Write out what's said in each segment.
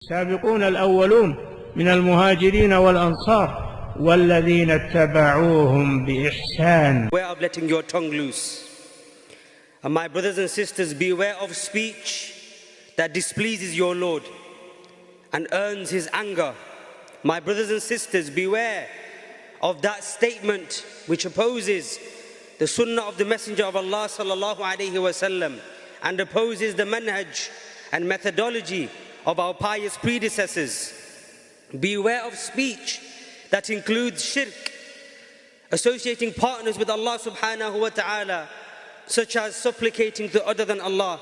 السابقون الأولون من المهاجرين والأنصار والذين اتبعوهم بإحسان. Beware of letting your tongue loose. And my brothers and sisters, beware of speech that displeases your Lord and earns his anger. My brothers and sisters, beware of that statement which opposes the sunnah of the Messenger of Allah sallallahu alaihi wasallam and opposes the manhaj and methodology of our pious predecessors. Beware of speech that includes shirk, associating partners with Allah subhanahu wa ta'ala, such as supplicating to other than Allah,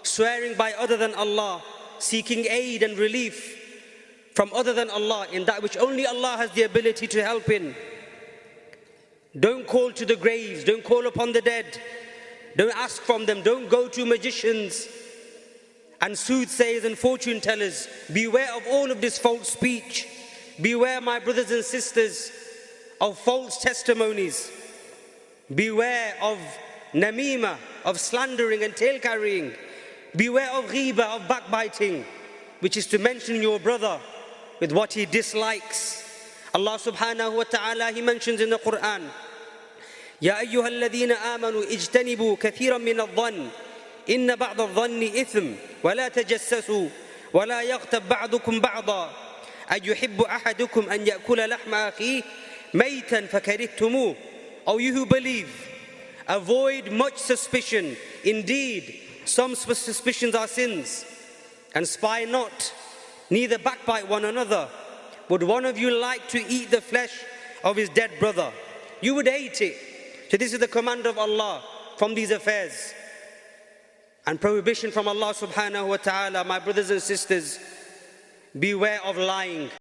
swearing by other than Allah, seeking aid and relief from other than Allah in that which only Allah has the ability to help in. Don't call to the graves, don't call upon the dead, don't ask from them, don't go to magicians and soothsayers and fortune tellers. Beware of all of this false speech. Beware, my brothers and sisters, of false testimonies. Beware of namima, of slandering and tail carrying. Beware of ghiba, of backbiting, which is to mention your brother with what he dislikes. Allah subhanahu wa ta'ala, he mentions in the Quran, يَا أَيُّهَا الَّذِينَ آمَنُوا اجْتَنِبُوا كَثِيرًا مِنَ الظَّنِّ إِنَّ بَعْضَ الظَّنِّ إِثْمٌ وَلَا تَجَسَّسُوا وَلَا يَغْتَبْ بَعْضُكُمْ بَعْضًا أَيُحِبُّ أَحَدُكُمْ أَنْ يَأْكُلَ لَحْمَ أَخِيهِ مَيْتًا فَكَرِهْتُمُوهُ. O you who believe, avoid much suspicion. Indeed, some suspicions are sins. And spy not, neither backbite one another. Would one of you like to eat the flesh of his dead brother? You would hate it. So this is the command of Allah from these affairs. And prohibition from Allah subhanahu wa ta'ala. My brothers and sisters, beware of lying.